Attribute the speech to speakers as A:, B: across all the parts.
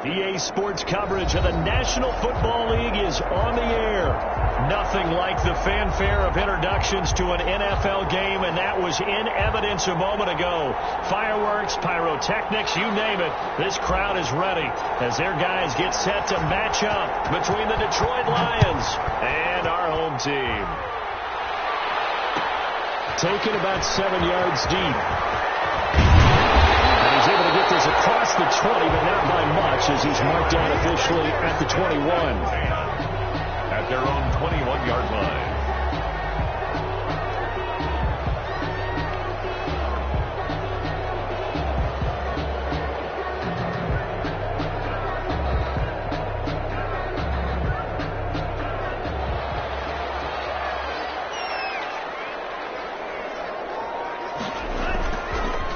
A: EA Sports coverage of the National Football League is on the air. Nothing like the fanfare of introductions to an NFL game, and that was in evidence a moment ago. Fireworks, pyrotechnics, you name it. This crowd is ready as their guys get set to match up between the Detroit Lions and our home team. Taken about 7 yards deep. And he's able to get this across the 20, but not by much as he's marked down officially at the 21.
B: At their own 21-yard line.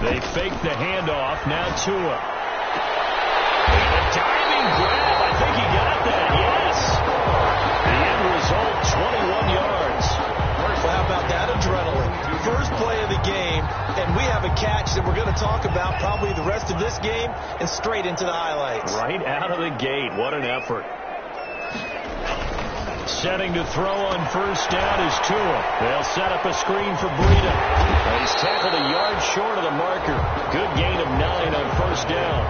A: They fake the handoff. Now Tua. And a diving grab. I think he got that. Yes. The end result, 21 yards.
C: Well, how about that adrenaline? First play of the game, and we have a catch that we're going to talk about probably the rest of this game and straight into the highlights.
A: Right out of the gate. What an effort. Setting to throw on first down is Tua. They'll set up a screen for Breida. He's tackled a yard short of the marker. Good gain of 9 on first down.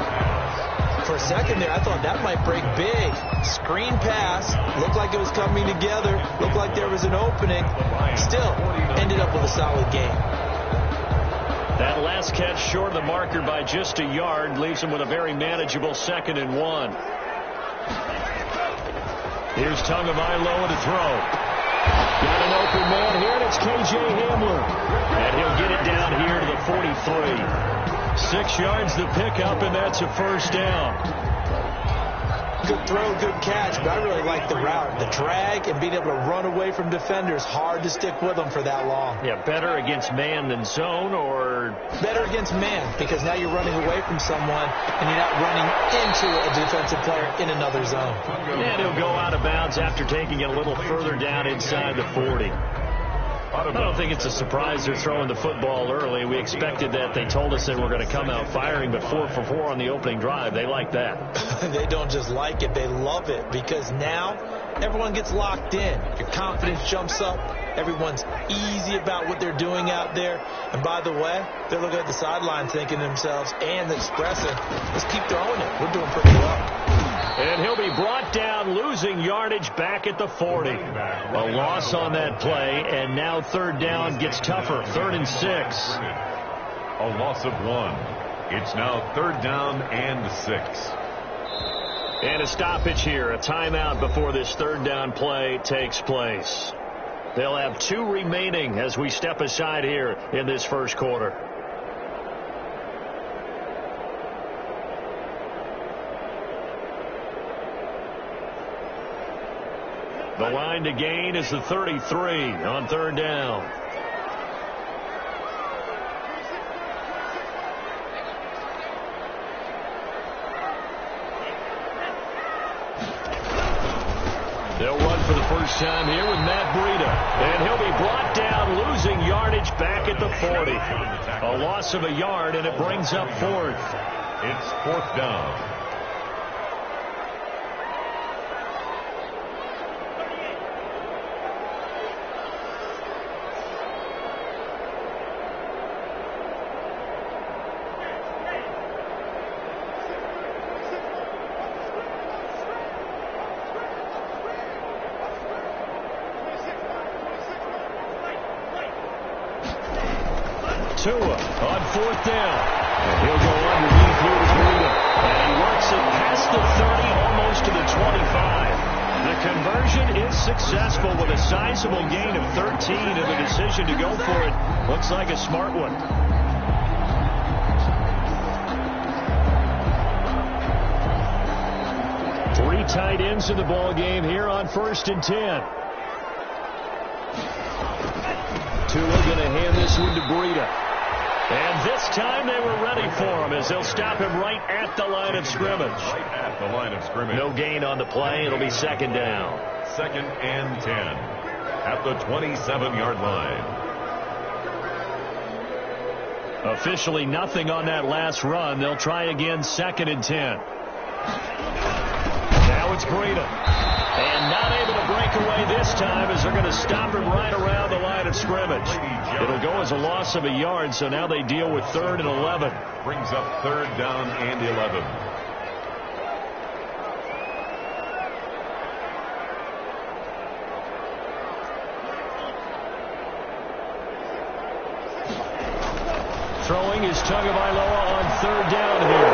C: For a second there, I thought that might break big. Screen pass. Looked like it was coming together. Looked like there was an opening. Still, ended up with a solid game.
A: That last catch short of the marker by just a yard leaves him with a very manageable 2nd and 1. Here's Tagovailoa to throw. Got an open man here, and it's K.J. Hamler. And he'll get it down here to the 43. 6 yards to pick up, and that's a first down.
C: Good throw, good catch, but I really like the route. The drag and being able to run away from defenders. Hard to stick with them for that long.
A: Yeah, better against man than zone, or?
C: Better against man, because now you're running away from someone, and you're not running into a defensive player in another zone.
A: And he'll go out of bounds after taking it a little further down inside the 40. I don't think it's a surprise they're throwing the football early. We expected that. They told us they were going to come out firing, but 4 for 4 on the opening drive. They like that.
C: They don't just like it. They love it, because now everyone gets locked in. Your confidence jumps up. Everyone's easy about what they're doing out there. And by the way, they're looking at the sideline thinking to themselves and expressing, let's keep throwing it. We're doing pretty well.
A: And he'll be brought down, losing yardage back at the 40. A loss on that play, and now 3rd down gets tougher. 3rd and 6.
B: A loss of 1. It's now 3rd down and 6.
A: And a stoppage here, a timeout before this 3rd down play takes place. They'll have 2 remaining as we step aside here in this first quarter. The line to gain is the 33 on 3rd down. They'll run for the first time here with Matt Breida. And he'll be brought down, losing yardage back at the 40. A loss of a yard, and it brings up 4th.
B: It's 4th down.
A: Tua on 4th down. And he'll go underneath here to Breida. And he works it past the 30, almost to the 25. The conversion is successful with a sizable gain of 13, and the decision to go for it looks like a smart one. Three tight ends in the ball game here on 1st and 10. Tua going to hand this one to Breida. And this time they were ready for him as they'll stop him right at the line of scrimmage.
B: Right at the line of scrimmage.
A: No gain on the play. It'll be 2nd down.
B: 2nd and 10 at the 27-yard line.
A: Officially nothing on that last run. They'll try again 2nd and 10. Now it's Breida. And not able to break away this time as they're going to stop him right around the line of scrimmage. It'll go as a loss of a yard, so now they deal with 3rd and 11.
B: Brings up 3rd down and 11.
A: Throwing is Tagovailoa on 3rd down here.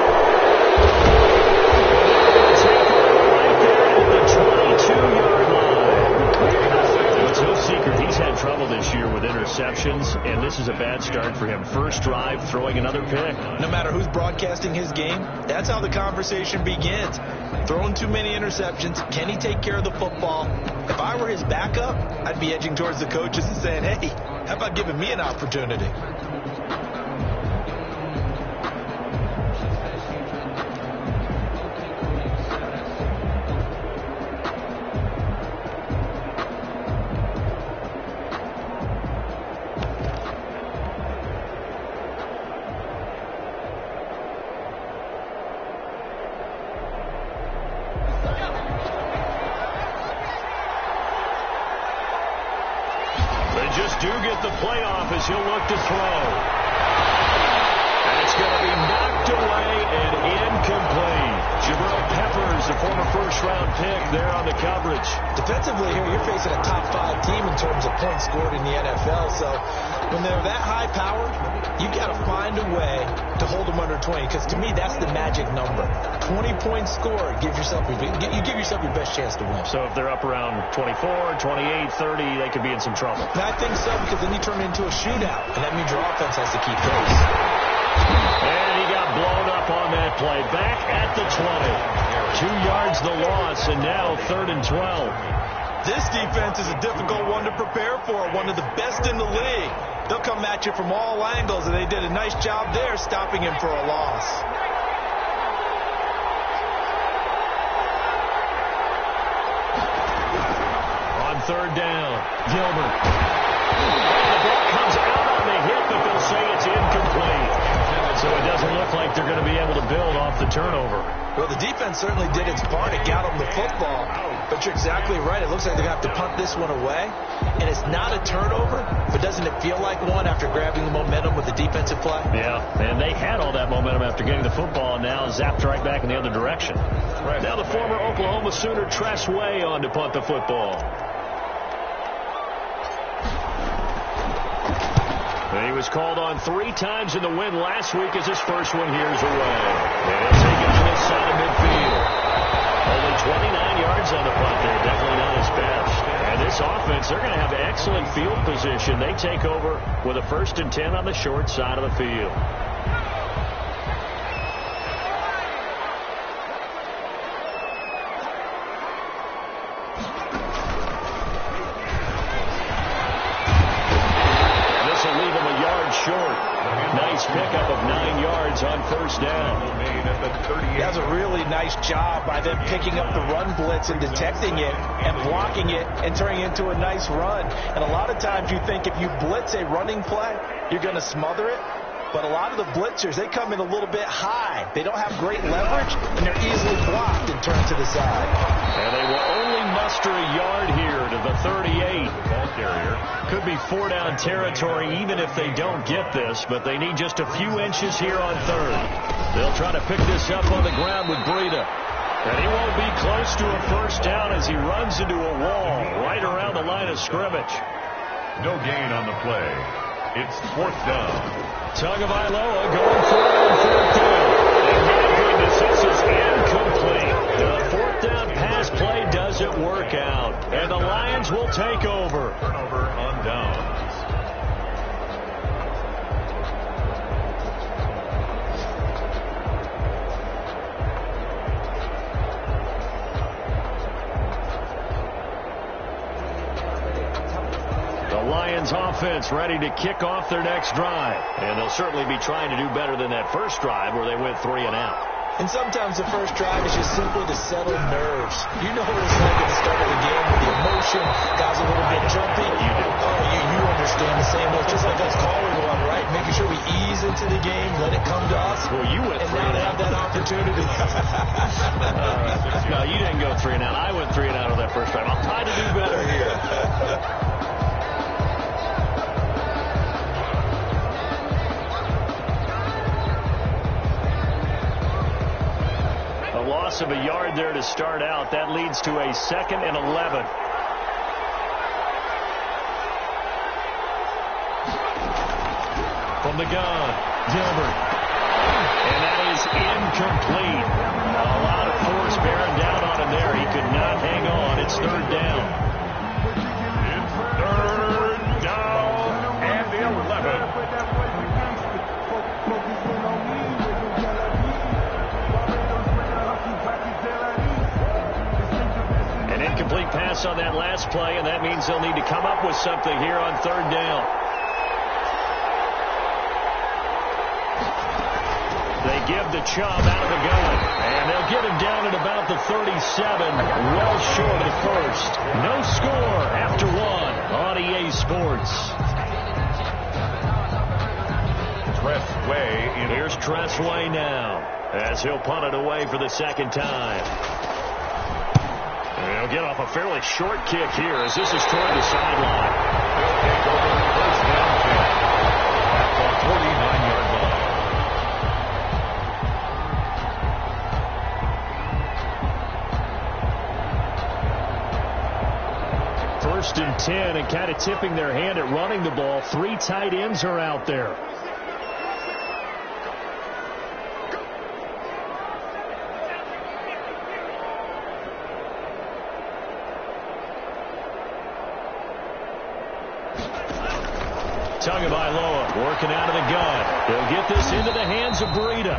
A: Right there at the 22-yard line. It's no secret he's had trouble this year with interceptions, and this is a bad start for him. First drive, throwing another pick.
C: No matter who's broadcasting his game, that's how the conversation begins. Throwing too many interceptions. Can he take care of the football? If I were his backup, I'd be edging towards the coaches and saying, hey, how about giving me an opportunity?
A: Do get the playoff as he'll look to throw. And it's going to be knocked away and incomplete. Jabril Peppers, the former first-round pick, there on the coverage.
C: Defensively here, you're facing a top 5 team in terms of points scored in the NFL. So when they're that high-powered, you got to find a way to hold them under 20. Because to me, that's the magic number. 20 points scored, you give yourself your best chance to win.
A: So if they're up around 24, 28, 30, they could be in some trouble.
C: And I think so, because then you turn it into a shootout, and that means your offense has to keep pace.
A: And he got blown up on that play. Back at the 20. 2 yards the loss, and now 3rd and 12.
C: This defense is a difficult one to prepare for, one of the best in the league. They'll come at you from all angles, and they did a nice job there stopping him for a loss.
A: On 3rd down, Gilbert. The ball comes out on the hit, but they'll say it's incomplete. So it doesn't look like they're going to be able to build off the turnover.
C: Well, the defense certainly did its part. It got them the football. But you're exactly right. It looks like they're going to have to punt this one away. And it's not a turnover, but doesn't it feel like one after grabbing the momentum with the defensive play?
A: Yeah, and they had all that momentum after getting the football, and now zapped right back in the other direction. Right. Now the former Oklahoma Sooner Tress Way on to punt the football. And he was called on 3 times in the win last week as his first one here's away. And he'll take it to this side of midfield. Only 29 yards on the punt there. Definitely not his best. And this offense, they're going to have excellent field position. They take over with a 1st and 10 on the short side of the field. Nice pickup of 9 yards on 1st down.
C: That was a really nice job by them picking up the run blitz and detecting it and blocking it and turning it into a nice run. And a lot of times you think if you blitz a running play, you're going to smother it. But a lot of the blitzers, they come in a little bit high. They don't have great leverage, and they're easily blocked and turned to the side.
A: And they will only muster a yard here to the 38. Ball carrier. Could be 4-down territory even if they don't get this, but they need just a few inches here on 3rd. They'll try to pick this up on the ground with Breida. And he won't be close to a 1st down as he runs into a wall right around the line of scrimmage.
B: No gain on the play. It's 4th down.
A: Tagovailoa going for it on 4th down. And my goodness, this is incomplete. The 4th down pass play doesn't work out. And the Lions will take over.
B: Turnover on downs.
A: Lions offense ready to kick off their next drive. And they'll certainly be trying to do better than that first drive where they went 3 and out.
C: And sometimes the first drive is just simply to settle nerves. You know what it's like at the start of the game with the emotion, guys a little bit jumpy.
A: You do.
C: Oh, you understand the same way. Just like us calling one, right? making sure we ease into the game, let it come to us.
A: Well, you went
C: and
A: 3
C: now
A: and
C: they
A: out.
C: have that opportunity.
A: No, you didn't go 3 and out. I went 3 and out on that first time. I'll try to do better here. A loss of a yard there to start out. That leads to a 2nd and 11. From the gun, Gilbert. And that is incomplete. A lot of force bearing down on him there. He could not hang on. It's 3rd down.
B: It's 3rd down and 11.
A: An incomplete pass on that last play, and that means they'll need to come up with something here on 3rd down. They give the Chubb out of the gun, and they'll get him down at about the 37, well short of first. No score after 1 on EA Sports.
B: Tressway.
A: Here's Tressway now, as he'll punt it away for the 2nd time. And he'll get off a fairly short kick here, as this is toward the sideline.
B: He'll take over the first down kick at the 49-yard line.
A: 1st and 10, and kind of tipping their hand at running the ball. 3 tight ends are out there. Tagovailoa working out of the gun. They'll get this into the hands of Breida.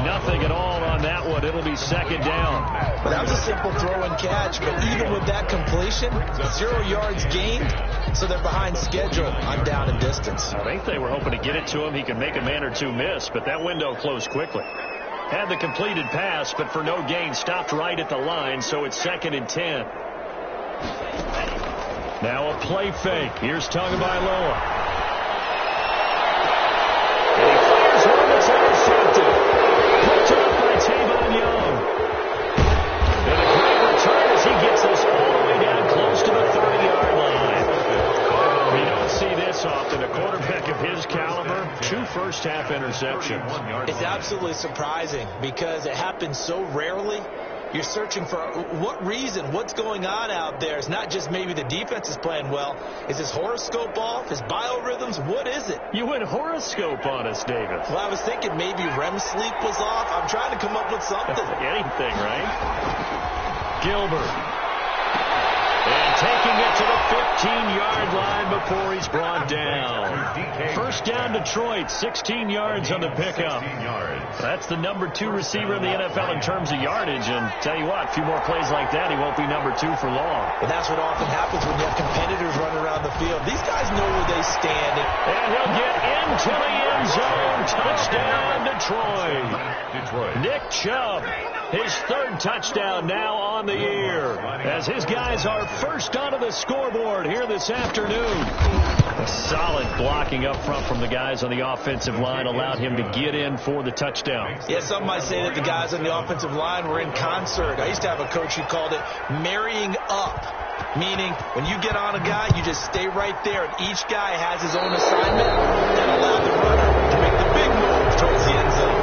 A: Nothing at all on that one. It'll be 2nd down.
C: But that was a simple throw and catch, but even with that completion, 0 yards gained, so they're behind schedule on down and distance.
A: I think they were hoping to get it to him. He could make a man or two miss, but that window closed quickly. Had the completed pass, but for no gain, stopped right at the line, so it's 2nd and 10. Now a play fake. Here's Tagovailoa. And he fires one that's intercepted. Picked up by Tavon Young. And a great return as he gets this all the way down close to the 30-yard line. You don't see this often. A quarterback of his caliber, 2 first-half interceptions.
C: It's absolutely surprising because it happens so rarely. You're searching for what reason, what's going on out there. It's not just maybe the defense is playing well. Is his horoscope off? His biorhythms? What is it?
A: You went horoscope on us, David.
C: Well, I was thinking maybe REM sleep was off. I'm trying to come up with something.
A: Anything, right? Gilbert. And taking it to the 15-yard line before he's brought down. 1st down, Detroit. 16 yards on the pickup. That's the number 2 receiver in the NFL in terms of yardage. And tell you what, a few more plays like that, he won't be number 2 for long.
C: And that's what often happens when you have competitors running around the field. These guys know where they stand.
A: And he'll get into the end zone. Touchdown, Detroit. Nick Chubb, his 3rd touchdown now on the year, as his guys are first onto the scoreboard here this afternoon. Solid blocking up front from the guys on the offensive line allowed him to get in for the touchdown.
C: Yeah, some might say that the guys on the offensive line were in concert. I used to have a coach who called it marrying up, meaning when you get on a guy, you just stay right there, and each guy has his own assignment that allowed the runner to make the big move towards the end zone.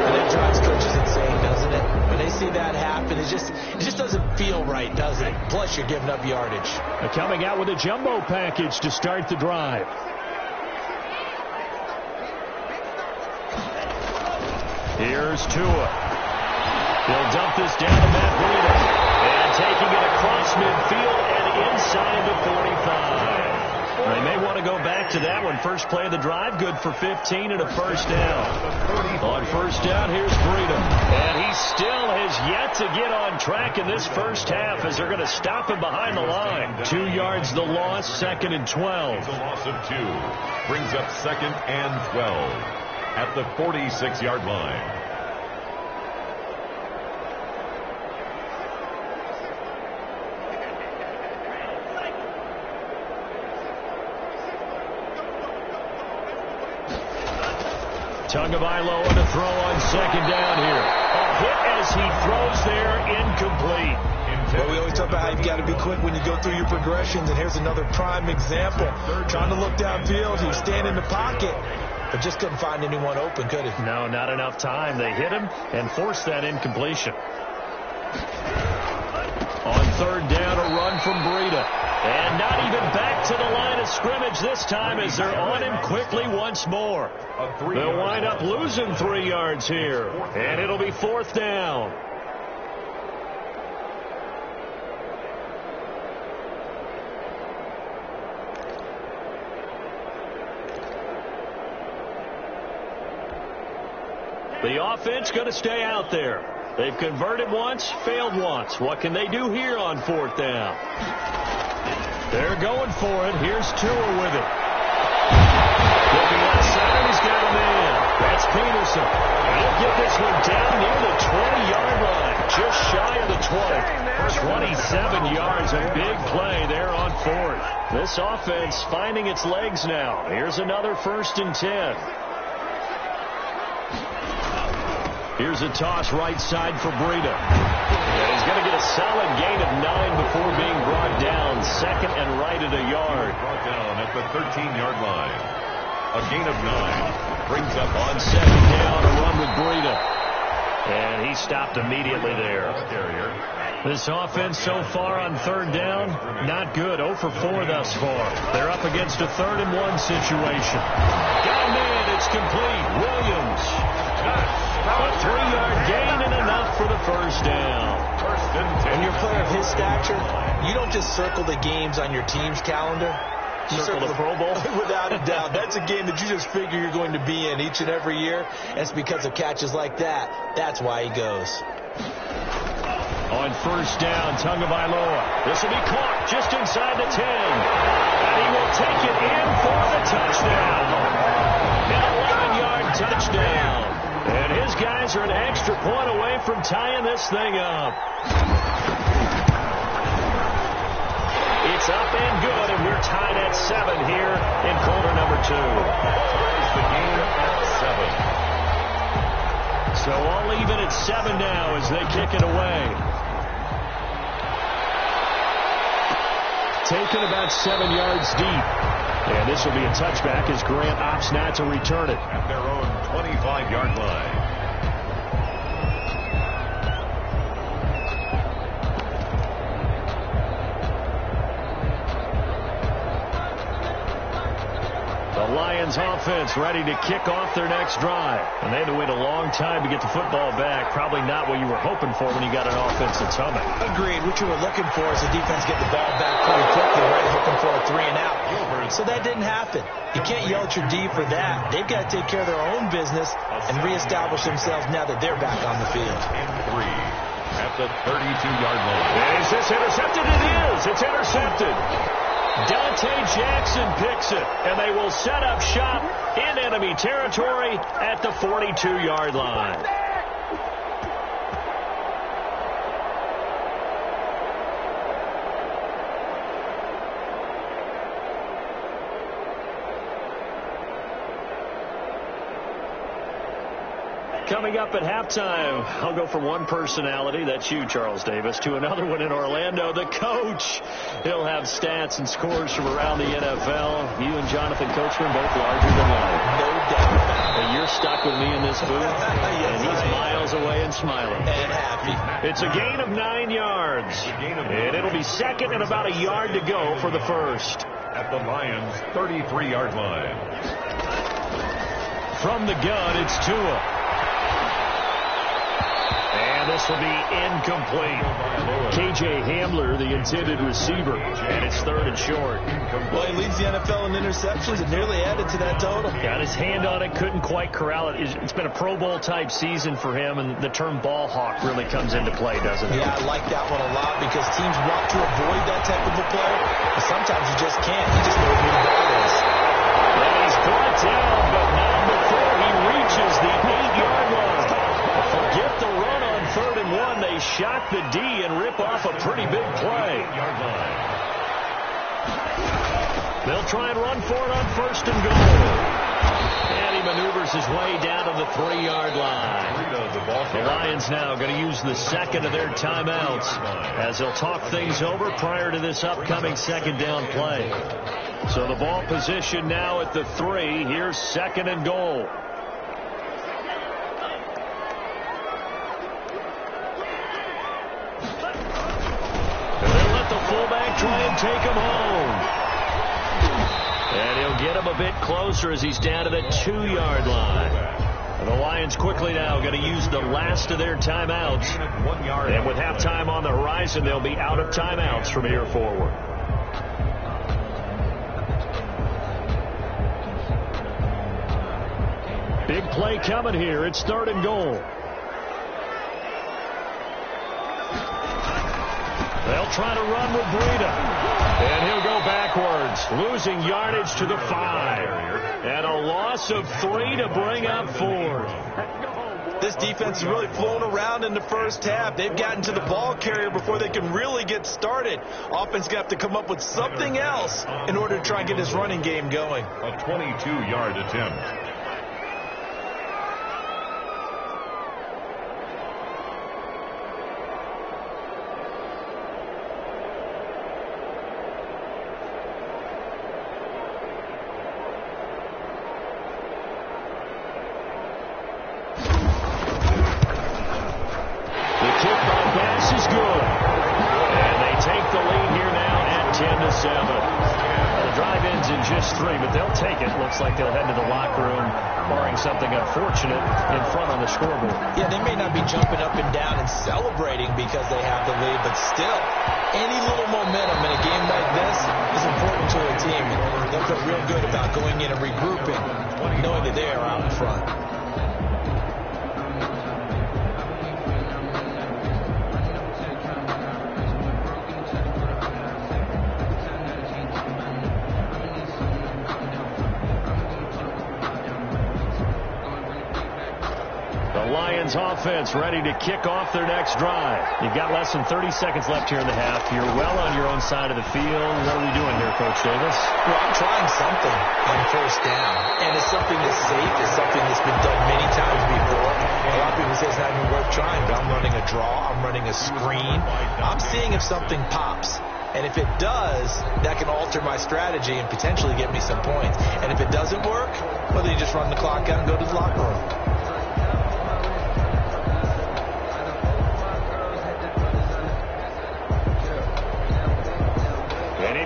C: And that drives coaches insane, doesn't it? When they see that happen, it just doesn't feel right, does it? Plus, you're giving up yardage.
A: They're coming out with a jumbo package to start the drive. Here's Tua. He'll dump this down to Matt Breida. And taking it across midfield and inside the 45. They may want to go back to that one. First play of the drive, good for 15 and a 1st down. On 1st down, here's Breida. And he still has yet to get on track in this first half as they're going to stop him behind the line. 2 yards the loss, 2nd and 12.
B: The loss of 2 brings up 2nd and 12 at the 46-yard line.
A: Tagovailoa to throw on second down here. A hit as he throws there, incomplete.
C: Well, we always talk about how you've got to be quick when you go through your progressions, and here's another prime example. Trying to look downfield, he was standing in the pocket, but just couldn't find anyone open, could he?
A: No, not enough time. They hit him and forced that incompletion. On third down, a run from Breida. And not even back to the line of scrimmage this time as they're on him quickly once more. They'll wind up losing 3 yards here, and it'll be fourth down. The offense going to stay out there. They've converted once, failed once. What can they do here on fourth down? They're going for it. Here's Tua with it. Looking outside, he's got a man. That's Peterson. He'll get this one down near the 20-yard line, just shy of the 20. 27 yards, a big play there on fourth. This offense finding its legs now. Here's another 1st and 10. Here's a toss right side for Breida. And he's going to get a solid gain of 9 before being brought down. Second and right at a yard.
B: Brought down at the 13-yard line. A gain of 9 brings up
A: on second down, a run with Breida. And he stopped immediately there. This offense so far on third down, not good. 0 for 4 thus far. They're up against a 3rd and 1 situation. Got a man, it's complete. Williams. A 3-yard gain and enough for the first down.
C: When you're a player of his stature, you don't just circle the games on your team's calendar. You
A: circle the Pro Bowl?
C: Without a doubt. That's a game that you just figure you're going to be in each and every year. And it's because of catches like that. That's why he goes.
A: On first down, Tagovailoa. This will be caught just inside the 10. And he will take it in for the touchdown. An 11-yard touchdown. And his guys are an extra point away from tying this thing up. It's up and good, and we're tied at 7 here in quarter number 2.
B: The game at 7.
A: So all even at 7 now as they kick it away. Taken about 7 yards deep. And this will be a touchback as Grant opts not to return it.
B: At their own 25-yard line.
A: The Lions offense ready to kick off their next drive. And they had to wait a long time to get the football back. Probably not what you were hoping for when you got an offense that's humming.
C: Agreed. What you were looking for is the defense get the ball back pretty quickly, right? Looking for a 3 and out. So that didn't happen. You can't yell at your D for that. They've got to take care of their own business and reestablish themselves now that they're back on the field.
B: And 3 at the 32-yard line.
A: Is this intercepted? It is. It's intercepted. Dante Jackson picks it, and they will set up shop in enemy territory at the 42-yard line. Coming up at halftime, I'll go from one personality, that's you, Charles Davis, to another one in Orlando, the coach. He'll have stats and scores from around the NFL. You and Jonathan Coachman both larger than life.
C: No doubt about it.
A: And you're stuck with me in this booth, and he's miles away and smiling.
C: And happy.
A: It's a gain of 9 yards, and it'll be second and about a yard to go for the first.
B: At the Lions' 33-yard line.
A: From the gun, it's Tua. And this will be incomplete. KJ Hamler, the intended receiver, and it's 3rd and short.
C: Well, he leads the NFL in interceptions and nearly added to that total.
A: Got his hand on it, couldn't quite corral it. It's been a Pro Bowl type season for him, and the term ball hawk really comes into play, doesn't it?
C: Yeah, I like that one a lot because teams want to avoid that type of a play, but sometimes you just can't. He just knows where the ball is.
A: Well, he's brought down, but not before he reaches the 8-yard line. Forget the run on 3rd and 1. They shock the D and rip off a pretty big play. They'll try and run for it on 1st and goal. And he maneuvers his way down to the 3-yard line. The Lions now going to use the second of their timeouts as they'll talk things over prior to this upcoming second down play. So the ball position now at the 3. Here's second and goal. And they'll let the fullback try and take him home. And he'll get him a bit closer as he's down to the 2-yard line. And the Lions quickly now going to use the last of their timeouts. And with halftime on the horizon, they'll be out of timeouts from here forward. Big play coming here. It's third and goal. They'll try to run with Breida. And he'll go backwards, losing yardage to the 5. And a loss of 3 to bring up 4.
C: This defense is really flown around in the first half. They've gotten to the ball carrier before they can really get started. Offense going to have to come up with something else in order to try and get his running game going.
B: A 22-yard attempt.
A: Like they'll head to the locker room, barring something unfortunate in front on the scoreboard.
C: Yeah, they may not be jumping up and down and celebrating because they have the lead, but still, any little momentum in a game like this is important to a team. They'll feel real good about going in and regrouping, knowing that they are out in front.
A: Offense ready to kick off their next drive. You've got less than 30 seconds left here in the half. You're well on your own side of the field. What are we doing here, Coach Davis?
C: Well, I'm trying something on first down, and it's something that's safe. It's something that's been done many times before. A lot of people say it's not even worth trying, but I'm running a draw. I'm running a screen. I'm seeing if something pops. And if it does, that can alter my strategy and potentially get me some points. And if it doesn't work, well, then you just run the clock out and go to the locker room.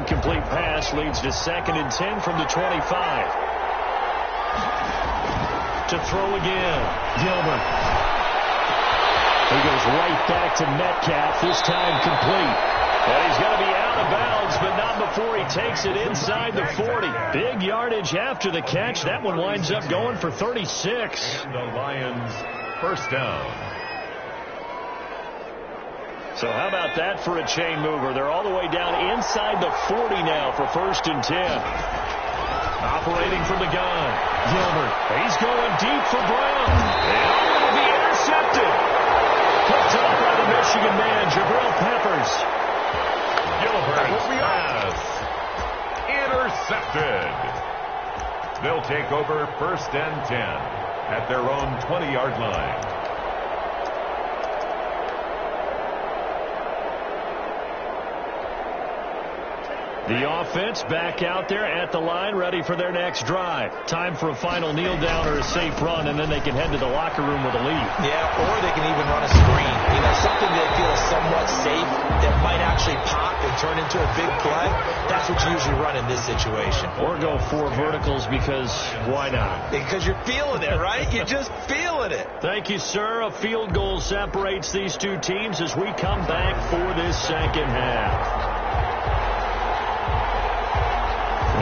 A: Incomplete pass leads to 2nd and 10 from the 25. To throw again. Gilbert. He goes right back to Metcalf, this time complete. And he's going to be out of bounds, but not before he takes it inside the 40. Big yardage after the catch. That one winds up going for 36.
B: And the Lions first down.
A: So how about that for a chain mover? They're all the way down inside the 40 now for 1st and 10. Operating from the gun. Gilbert. He's going deep for Brown. And it'll be intercepted. Picked up by the Michigan man, Jabril Peppers.
B: Gilbert's pass. Intercepted. They'll take over 1st and 10 at their own 20-yard line.
A: The offense back out there at the line, ready for their next drive. Time for a final kneel down or a safe run, and then they can head to the locker room with a lead.
C: Yeah, or they can even run a screen. You know, something that feels somewhat safe that might actually pop and turn into a big play. That's what you usually run in this situation.
A: Or go 4 verticals because why not?
C: Because you're feeling it, right? You're just feeling it.
A: Thank you, sir. A field goal separates these two teams as we come back for this second half.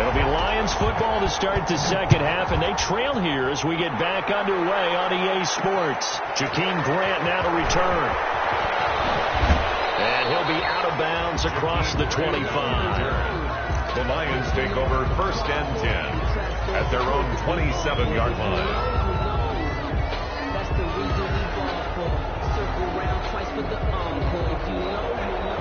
A: It'll be Lions football to start the second half, and they trail here as we get back underway on EA Sports. Jakeem Grant now to return. And he'll be out of bounds across the 25.
B: The Lions take over 1st and 10 at their own 27-yard line.
D: That's the reason we ball for. Circle round twice for the encore. If you know, you know.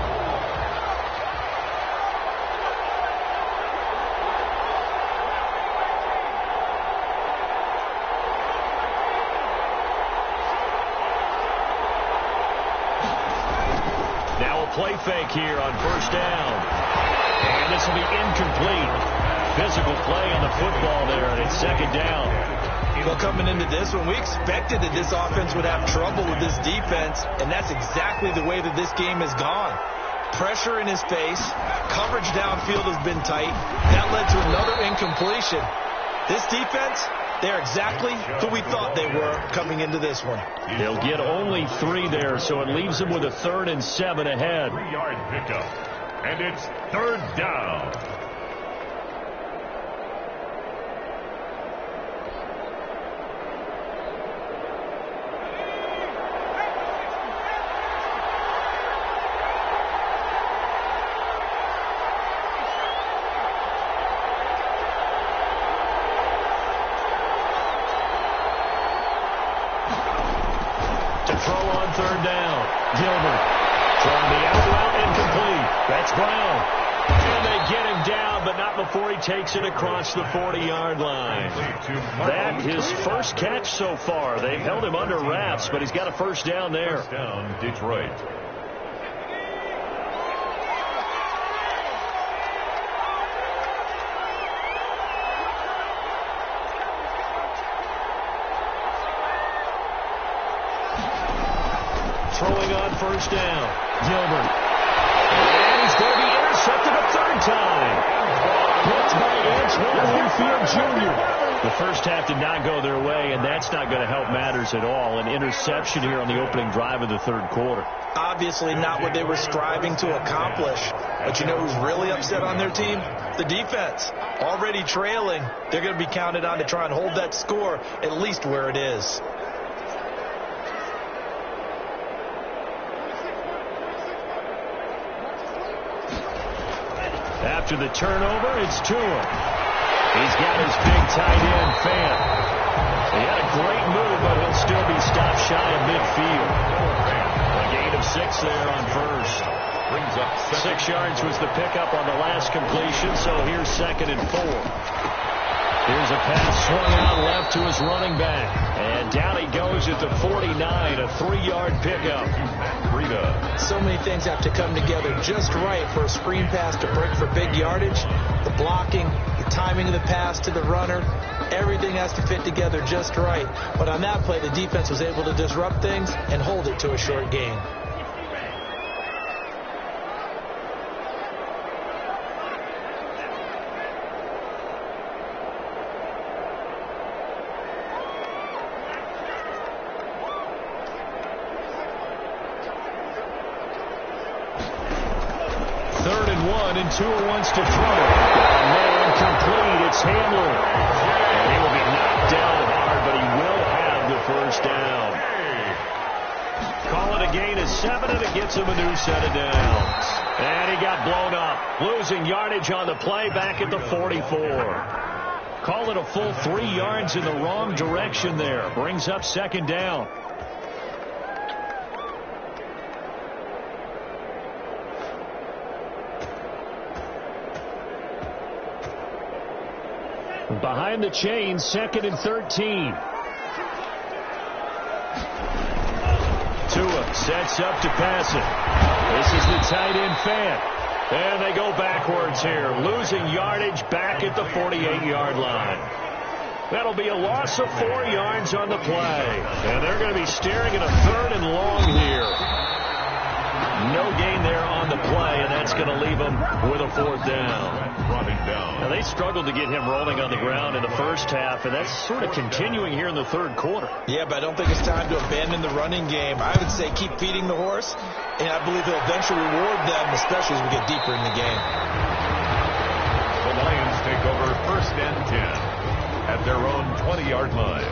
A: back here on first down. And this will be incomplete. Physical play on the football there, and it's second down.
C: Well, coming into this one, we expected that this offense would have trouble with this defense, and that's exactly the way that this game has gone. Pressure in his face. Coverage downfield has been tight. That led to another incompletion. This defense, they're exactly who we thought they were coming into this one.
A: They'll get only 3 there, so it leaves them with a 3rd and 7 ahead.
B: 3-yard pickup. And it's third down.
A: Third down. Gilbert throwing the out route, incomplete. That's Brown. And they get him down, but not before he takes it across the 40-yard line. That his first catch so far. They've held him under wraps, but he's got a first down there.
B: First down, Detroit.
A: Throwing on first down. Gilbert. And he's going to be intercepted a 3rd time. Hit by Antoine Winfield Jr. The first half did not go their way, and that's not going to help matters at all. An interception here on the opening drive of the 3rd quarter.
C: Obviously not what they were striving to accomplish. But you know who's really upset on their team? The defense. Already trailing. They're going to be counted on to try and hold that score at least where it is.
A: After the turnover, it's Tua. He's got his big tight end, Fant. He had a great move, but he'll still be stopped shy of midfield. A gain of 6 there on first.
B: Brings up
A: 6 yards was the pickup on the last completion, so here's 2nd and 4. Here's a pass swung out left to his running back. And down he goes at the 49, a 3-yard pickup.
C: So many things have to come together just right for a screen pass to break for big yardage. The blocking, the timing of the pass to the runner, everything has to fit together just right. But on that play, the defense was able to disrupt things and hold it to a short gain.
A: And Tua wants to throw. No, incomplete. It's Hamler. And he will be knocked down hard, but he will have the first down. Call it a gain of 7, and it gets him a new set of downs. And he got blown up. Losing yardage on the play back at the 44. Call it a full 3 yards in the wrong direction there. Brings up 2nd down. Behind the chains, 2nd and 13. Tua sets up to pass it. This is the tight end Fant. And they go backwards here, losing yardage back at the 48-yard line. That'll be a loss of 4 yards on the play. And they're going to be staring at a 3rd and long here. No gain there on the play, and that's going to leave them with a 4th down. Now, they struggled to get him rolling on the ground in the first half, and that's sort of continuing here in the 3rd quarter.
C: Yeah, but I don't think it's time to abandon the running game. I would say keep feeding the horse, and I believe he'll eventually reward them, especially as we get deeper in the game.
B: The Lions take over 1st and 10 at their own 20-yard line.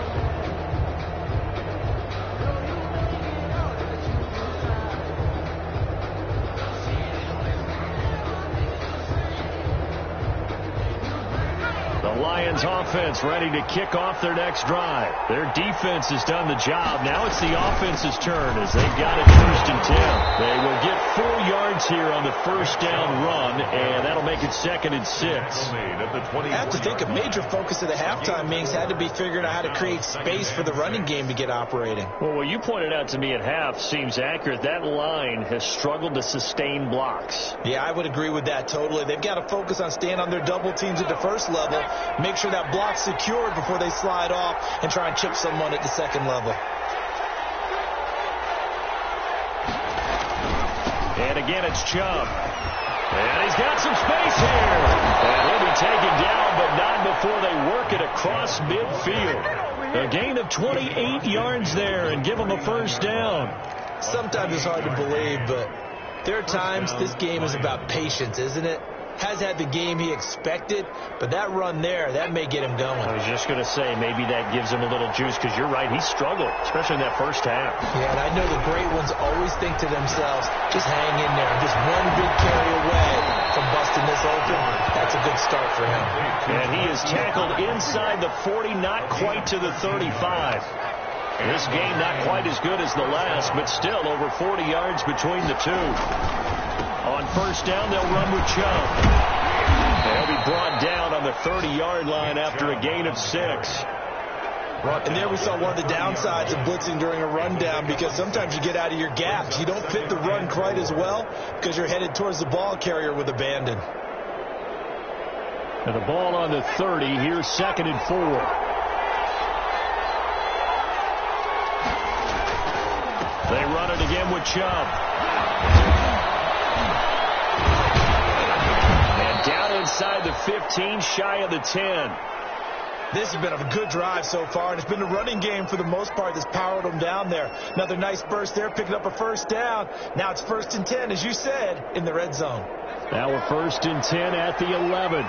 A: Lions offense ready to kick off their next drive. Their defense has done the job. Now it's the offense's turn as they've got it 1st and 10. They will get 4 yards here on the first down run, and that'll make it 2nd and 6.
C: I have to think a major focus of the halftime meetings had to be figuring out how to create space for the running game to get operating.
A: Well, what you pointed out to me at half seems accurate. That line has struggled to sustain blocks.
C: Yeah, I would agree with that totally. They've got to focus on staying on their double teams at the first level, make sure that block's secured before they slide off and try and chip someone at the second level.
A: And again, it's Chubb. And he's got some space here. And he'll be taken down, but not before they work it across midfield. A gain of 28 yards there and give them a first down.
C: Sometimes it's hard to believe, but there are times this game is about patience, isn't it? Has had the game he expected, but that run there, that may get him going.
A: I was just going to say, maybe that gives him a little juice, because you're right, he struggled, especially in that first half.
C: Yeah, and I know the great ones always think to themselves, just hang in there. Just one big carry away from busting this open. That's a good start for him.
A: And he is tackled inside the 40, not quite to the 35. This game not quite as good as the last, but still over 40 yards between the two. On first down, they'll run with Chubb. They'll be brought down on the 30-yard line after a gain of 6.
C: And there we saw one of the downsides of blitzing during a rundown, because sometimes you get out of your gaps. You don't fit the run quite as well because you're headed towards the ball carrier with abandon.
A: And the ball on the 30. Here's 2nd and 4. They run it again with Chubb. Down inside the 15, shy of the 10.
C: This has been a good drive so far, and it's been a running game for the most part that's powered them down there. Another nice burst there, picking up a first down. Now it's 1st and 10, as you said, in the red zone.
A: Now we're 1st and 10 at the 11.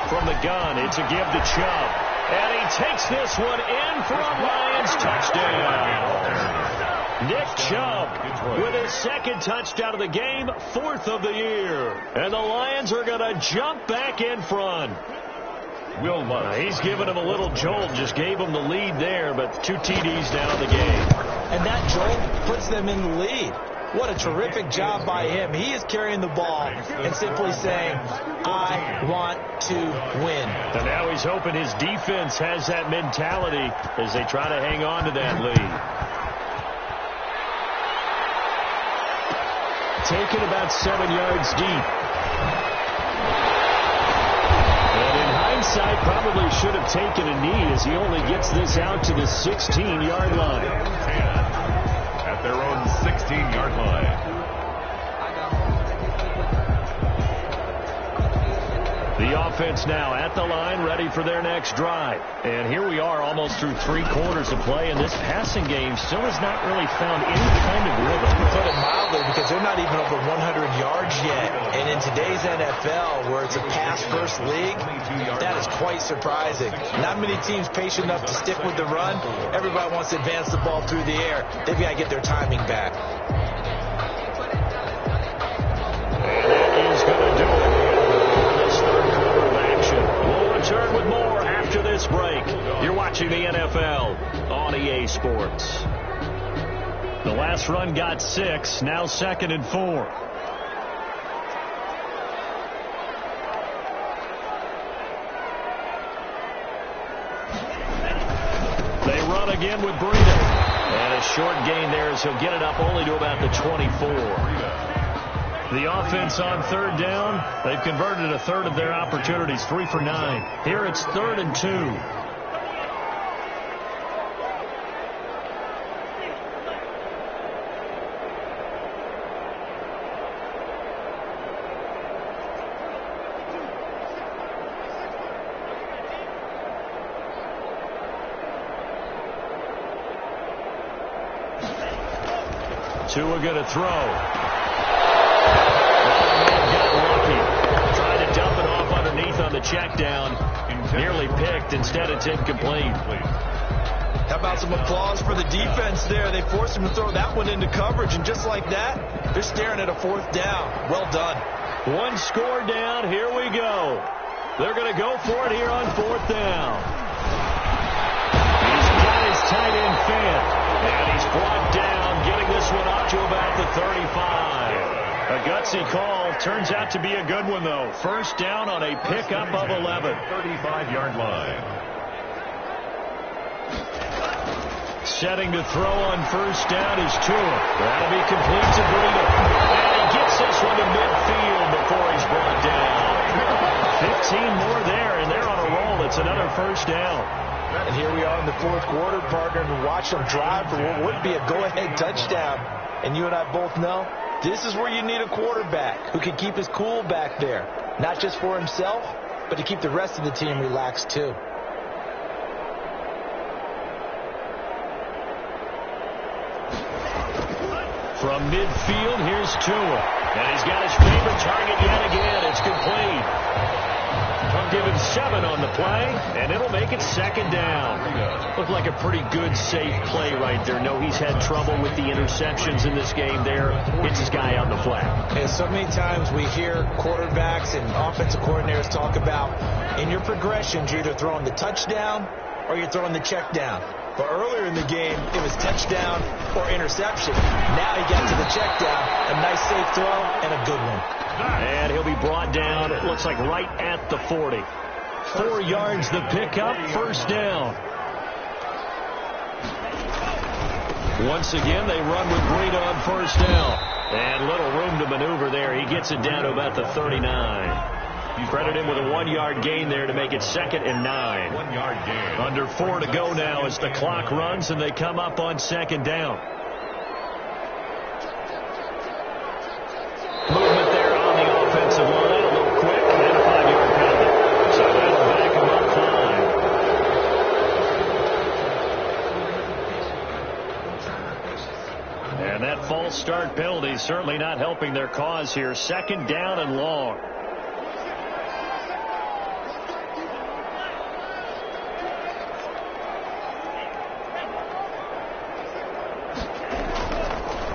A: From the gun, it's a give to Chubb. And he takes this one in for a Lions touchdown. Nick Chubb with his 2nd touchdown of the game, 4th of the year. And the Lions are going to jump back in front. He's giving him a little jolt, just gave him the lead there, but 2 TDs now in the game.
C: And that jolt puts them in the lead. What a terrific job by him. He is carrying the ball and simply saying, I want to win.
A: And now he's hoping his defense has that mentality as they try to hang on to that lead. Taken about 7 yards deep. And in hindsight, probably should have taken a knee as he only gets this out to the 16-yard line.
B: At their own 16-yard line.
A: The offense now at the line, ready for their next drive. And here we are almost through 3 quarters of play, and this passing game still has not really found any kind of rhythm.
C: To put it mildly, because they're not even over 100 yards yet. And in today's NFL, where it's a pass-first league, that is quite surprising. Not many teams patient enough to stick with the run. Everybody wants to advance the ball through the air. They've got to get their timing back.
A: And that is going to do it. Return with more after this break. You're watching the NFL on EA Sports. The last run got 6, now 2nd and 4. They run again with Breida. And a short gain there as he'll get it up only to about the 24. The offense on 3rd down, they've converted a third of their opportunities, 3 for 9. Here it's 3rd and 2. Tua going to throw. Trying to dump it off underneath on the check down. Nearly picked. Instead, it's incomplete.
C: How about some applause for the defense there? They forced him to throw that one into coverage, and just like that, they're staring at a 4th down. Well done.
A: One score down. Here we go. They're going to go for it here on 4th down. He's got his tight end Fant. And he's brought down, getting this one up to about the 35. A gutsy call. Turns out to be a good one, though. First down on a pickup of 11.
B: 35-yard line.
A: Setting to throw on first down is Tua. That'll be complete to Breida. And he gets this one to midfield before he's brought down. 15 more there, and they're on a roll. It's another first down.
C: And here we are in the 4th quarter, partner, and watch them drive for what would be a go-ahead touchdown. And you and I both know this is where you need a quarterback who can keep his cool back there, not just for himself, but to keep the rest of the team relaxed too.
A: From midfield, here's Tua. And he's got his favorite target yet again. It's complete. I'll give him 7 on the play, and it'll make it 2nd down. Looked like a pretty good, safe play right there. No, he's had trouble with the interceptions in this game there. Hits his guy on the flat.
C: And so many times we hear quarterbacks and offensive coordinators talk about in your progressions, you're either throwing the touchdown or you're throwing the check down. But earlier in the game, it was touchdown or interception. Now he got to the check down. A nice safe throw and a good one.
A: And he'll be brought down, it looks like right at the 40. 4 yards the pickup, first down. Once again, they run with Breida on first down. And little room to maneuver there. He gets it down to about the 39. You credit him with a 1-yard gain there to make it 2nd and 9.
B: 1-yard gain.
A: Under 4 to go now as the clock runs and they come up on 2nd down. Movement there on the offensive line. A little quick and a 5-yard penalty. So that'll back him up 5. And that false start penalty certainly not helping their cause here. 2nd down and long.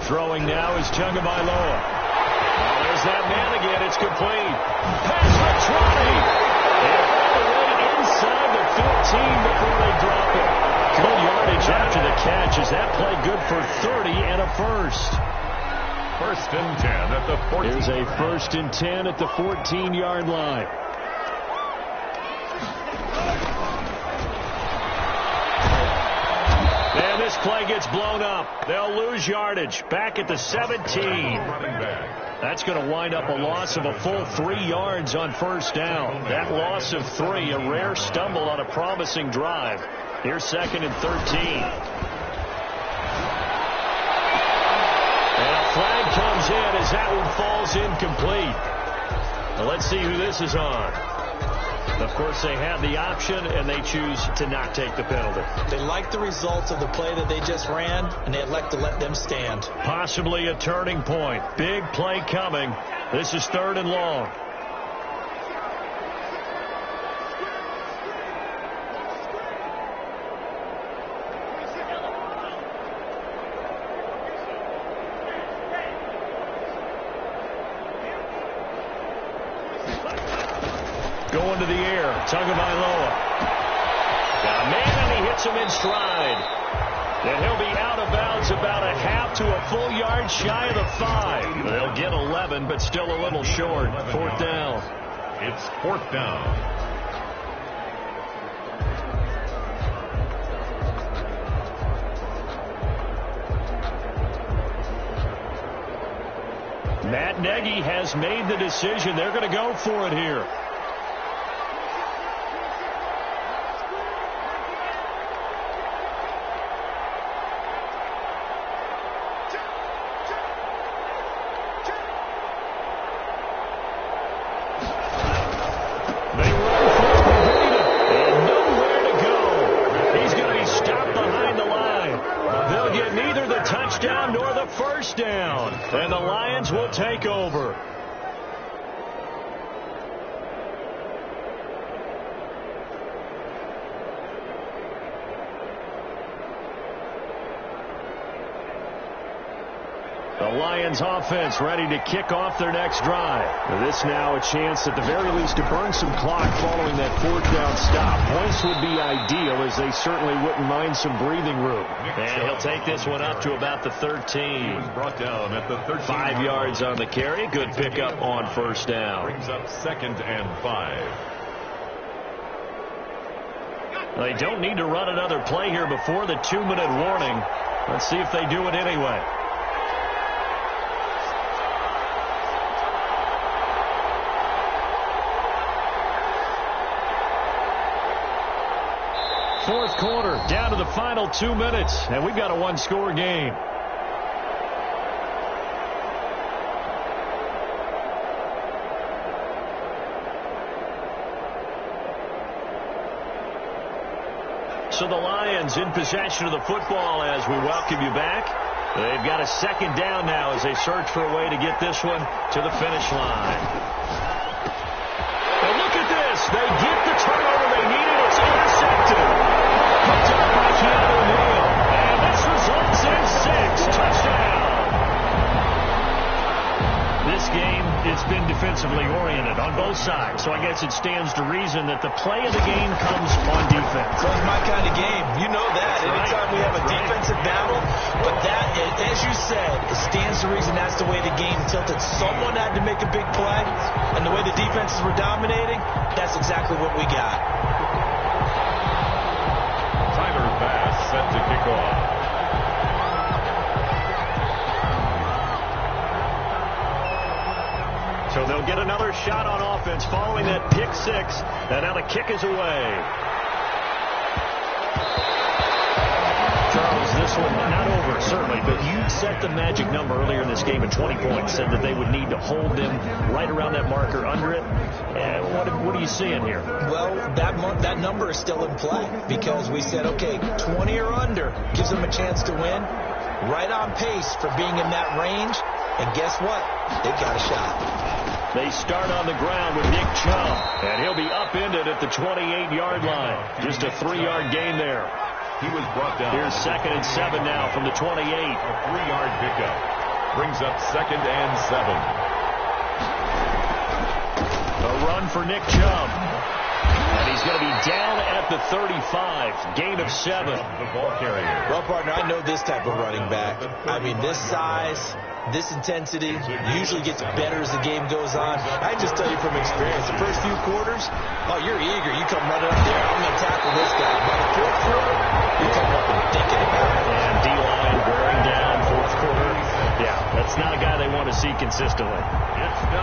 A: Throwing now is Tagovailoa. There's that man again. It's complete. Pass for Trolley. And all the way inside the 15 before they drop it. Good yardage after the catch. Is that play good for 30 and a first?
B: 1st and 10 at the 14.
A: Here's a 1st and 10 at the 14-yard line. And this play gets blown up. They'll lose yardage. Back at the 17. That's going to wind up a loss of a full 3 yards on first down. That loss of 3, a rare stumble on a promising drive. Here's 2nd and 13. And a flag comes in as that one falls incomplete. Now let's see who this is on. Of course, they have the option, and they choose to not take the penalty.
C: They like the results of the play that they just ran, and they elect to let them stand.
A: Possibly a turning point. Big play coming. This is 3rd and long. Going to the air. Tagovailoa. Got a man, and he hits him in stride. And he'll be out of bounds about a half to a full yard shy of the 5. They'll get 11, but still a little short. 4th down.
B: It's 4th down.
A: Matt Nagy has made the decision. They're going to go for it here. And the Lions will take over. The Lions offense ready to kick off their next drive. This now a chance at the very least to burn some clock following that fourth down stop. Points would be ideal, as they certainly wouldn't mind some breathing room. And he'll take this one up to about the 13.
B: He was brought down at the 13.
A: 5 yards on the carry. Good pickup on first down.
B: Brings up 2nd and 5.
A: They don't need to run another play here before the 2-minute warning. Let's see if they do it anyway. Fourth quarter, down to the final 2 minutes, and we've got a one-score game. So the Lions in possession of the football as we welcome you back. They've got a second down now as they search for a way to get this one to the finish line. And look at this. They get the turnover they needed. It's intercepted. Picked up by Keanu Neal. And this results in 6. Touchdown. This game, it's been defensively oriented on both sides. So I guess it stands to reason that the play of the game comes on defense.
C: So it's my kind of game. You know that. Anytime we have a defensive battle. But that, as you said, it stands to reason that's the way the game tilted. Someone had to make a big play. And the way the defenses were dominating, that's exactly what we got.
B: Tyler Bass set to kick off.
A: So they'll get another shot on offense following that pick 6. And now the kick is away. Charles, this one not over, certainly, but you set the magic number earlier in this game at 20 points, said that they would need to hold them right around that marker under it. And what are you seeing here?
C: Well, that number is still in play because we said, okay, 20 or under gives them a chance to win. Right on pace for being in that range. And guess what? They've got a shot.
A: They start on the ground with Nick Chubb, and he'll be upended at the 28-yard line. Just a 3-yard gain there.
B: He was brought down.
A: Here's 2nd and 7 now from the 28.
B: A 3-yard pickup. Brings up 2nd and 7.
A: A run for Nick Chubb. And he's going to be down at the 35. Gain of 7.
B: The ball carrier.
C: Well, partner, I know this type of running back. I mean, this size, this intensity usually gets better as the game goes on. I can just tell you from experience, the first few quarters, oh, you're eager. You come running up there. I'm going to tackle this guy. By the fourth quarter, you come up and thinking about it.
A: And D-line wearing down fourth quarter. Yeah, that's not a guy they want to see consistently.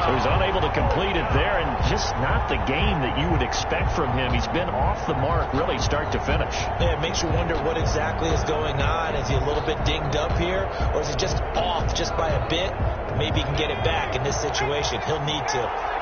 A: So he's unable to complete it there, and just not the game that you would expect from him. He's been off the mark really start to finish.
C: Yeah, it makes you wonder what exactly is going on. Is he a little bit dinged up here, or is it just off just by a bit? Maybe he can get it back in this situation. He'll need to.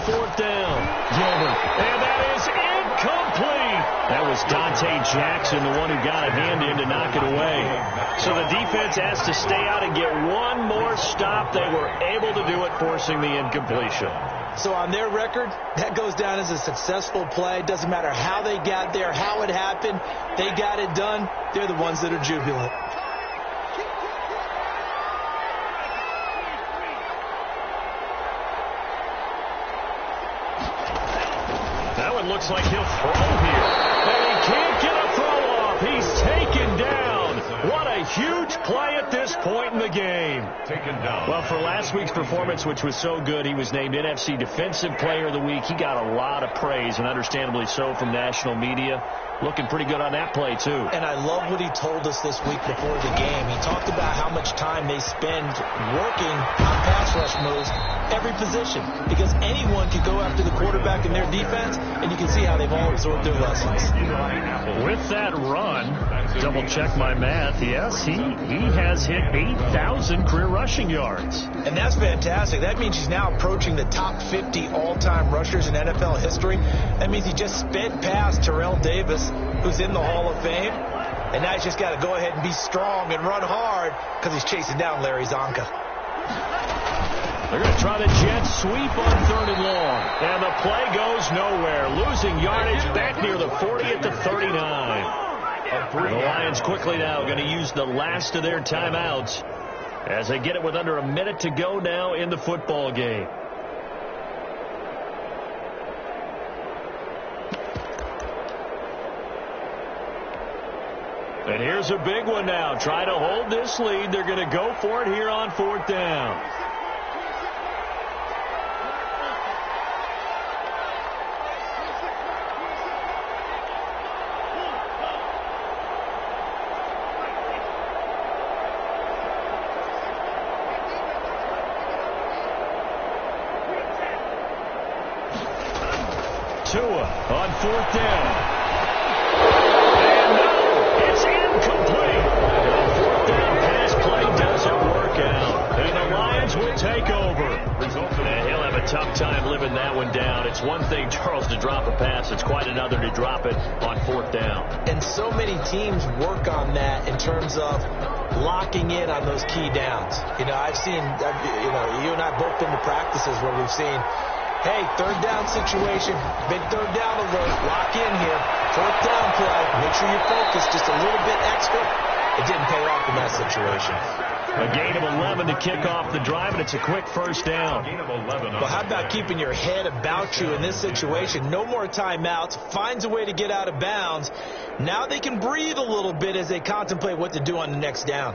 A: Fourth down. Gilbert. And that is incomplete. That was Dante Jackson, the one who got a hand in to knock it away. So the defense has to stay out and get one more stop. They were able to do it, forcing the incompletion.
C: So on their record, that goes down as a successful play. Doesn't matter how they got there, how it happened. They got it done. They're the ones that are jubilant.
A: Looks like he'll throw here. And he can't get a throw off. He's taken down. What a huge play at this point in the game.
B: Taken down.
A: Well, for last week's performance, which was so good, he was named NFC Defensive Player of the Week. He got a lot of praise, and understandably so, from national media. Looking pretty good on that play, too.
C: And I love what he told us this week before the game. He talked about how much time they spend working on pass rush moves, every position, because anyone can go after the quarterback in their defense, and you can see how they've all absorbed their lessons.
A: With that run, double-check my math, yes, he has hit 8,000 career rushing yards.
C: And that's fantastic. That means he's now approaching the top 50 all-time rushers in NFL history. That means he just sped past Terrell Davis, who's in the Hall of Fame. And now he's just got to go ahead and be strong and run hard because he's chasing down Larry Csonka.
A: They're going to try the jet sweep on 3rd and long. And the play goes nowhere. Losing yardage back near the 40 at the 39. The Lions quickly now going to use the last of their timeouts as they get it with under a minute to go now in the football game. And here's a big one now. Try to hold this lead. They're going to go for it here on 4th down. Tua on 4th down. And no, it's incomplete. The 4th down pass play doesn't work out. And the Lions will take over. And he'll have a tough time living that one down. It's one thing, Charles, to drop a pass. It's quite another to drop it on 4th down.
C: And so many teams work on that in terms of locking in on those key downs. You know, I've seen, you and I both been to practices where we've seen, hey, 3rd down situation, big 3rd down alert, lock in here, 4th down play, make sure you focus just a little bit extra. It didn't pay off in that situation.
A: A gain of 11 to kick off the drive, and it's a quick 1st down.
C: Well, how about keeping your head about you in this situation? No more timeouts, finds a way to get out of bounds. Now they can breathe a little bit as they contemplate what to do on the next down.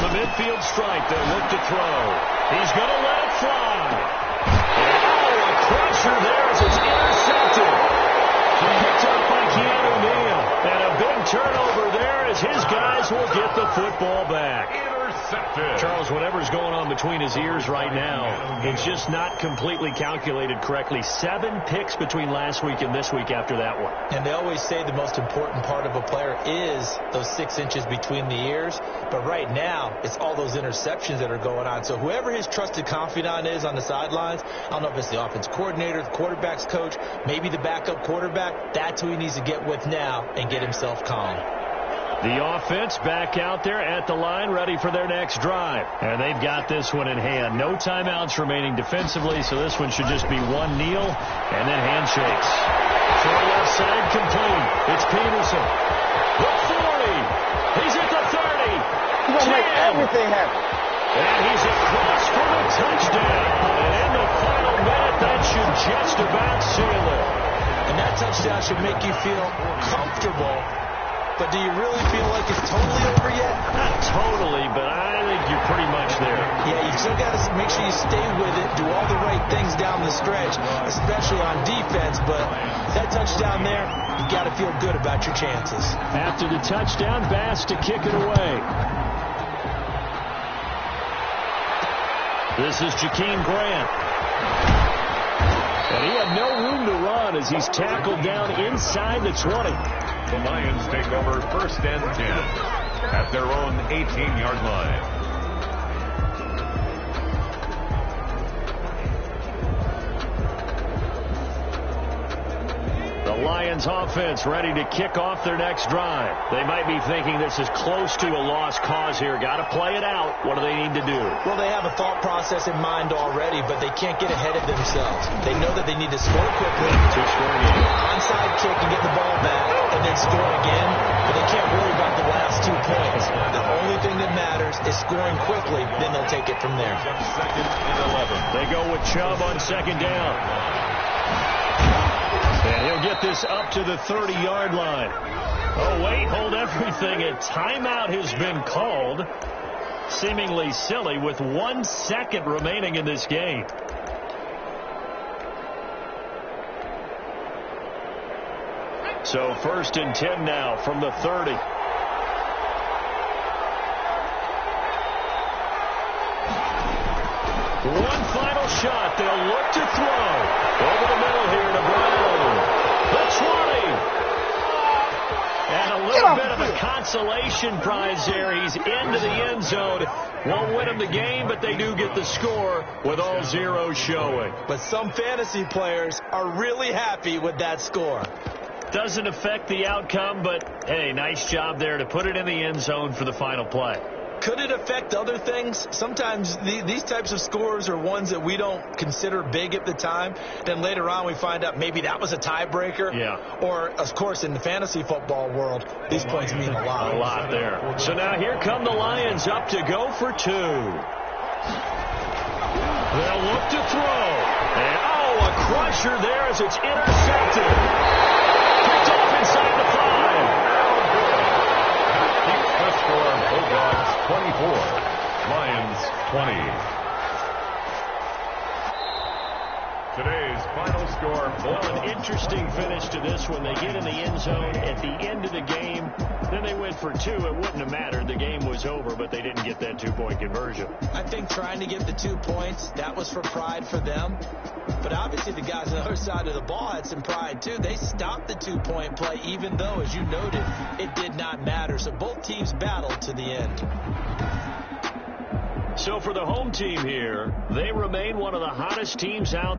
A: Midfield strike, they'll look to throw. He's going to let it fly. Oh, a crusher there as it's intercepted. Picked up by Keanu Neal. And a big turnover there as his guys will get the football back. Intercepted. Charles, whatever's going on between his ears right now, it's just not completely calculated correctly. 7 picks between last week and this week after that one.
C: And they always say the most important part of a player is those 6 inches between the ears. But right now, it's all those interceptions that are going on. So whoever his trusted confidant is on the sidelines, I don't know if it's the offense coordinator, the quarterback's coach, maybe the backup quarterback, that's who he needs to get with now and get himself calm.
A: The offense back out there at the line, ready for their next drive. And they've got this one in hand. No timeouts remaining defensively, so this one should just be one kneel and then handshakes. Throw left side complete. It's Peterson. The 40. He's at the 30.
E: He's going to make everything happen.
A: And he's across for the touchdown. And in the final minute, that should just about seal it.
C: And that touchdown should make you feel comfortable. But do you really feel like it's totally over yet?
A: Not totally, but I think you're pretty much there.
C: Yeah, you still got to make sure you stay with it, do all the right things down the stretch, especially on defense. But that touchdown there, you got to feel good about your chances.
A: After the touchdown, Bass to kick it away. This is Jakeem Grant. And he had no room to run as he's tackled down inside the 20.
B: The Lions take over 1st and 10 at their own 18-yard line.
A: The Lions offense ready to kick off their next drive. They might be thinking this is close to a lost cause here. Got to play it out. What do they need to do?
C: Well, they have a thought process in mind already, but they can't get ahead of themselves. They know that they need to score quickly. Onside kick and get the ball back, and then score again. But they can't worry about the last 2 points. The only thing that matters is scoring quickly. Then they'll take it from there.
B: 2nd and 11.
A: They go with Chubb on 2nd down. And he'll get this up to the 30-yard line. Oh, wait, hold everything. A timeout has been called. Seemingly silly with 1 second remaining in this game. So 1st and 10 now from the 30. One final shot. They'll look to throw. Over the middle here to Brown. The 20. And a little bit of a contact. consolation prize there. He's into the end zone. Won't win him the game, but they do get the score with all zeros showing.
C: But some fantasy players are really happy with that score.
A: Doesn't affect the outcome, but, hey, nice job there to put it in the end zone for the final play.
C: Could it affect other things? Sometimes these types of scores are ones that we don't consider big at the time. Then later on we find out maybe that was a tiebreaker.
A: Yeah.
C: Or, of course, in the fantasy football world, these points mean a lot.
A: A lot there. So now here come the Lions up to go for 2. They'll look to throw. And, a crusher there as it's intercepted. Picked off inside the 5.
B: The score, Bulldogs 24, Lions 20. Today's final score,
A: Well, an interesting finish to this one. They get in the end zone at the end of the game. Then they went for 2. It wouldn't have mattered. The game was over, but they didn't get that 2-point conversion.
C: I think trying to get the 2 points, that was for pride for them. But obviously the guys on the other side of the ball had some pride too. They stopped the 2-point play, even though, as you noted, it did not matter. So both teams battled to the end.
A: So for the home team here, they remain one of the hottest teams out.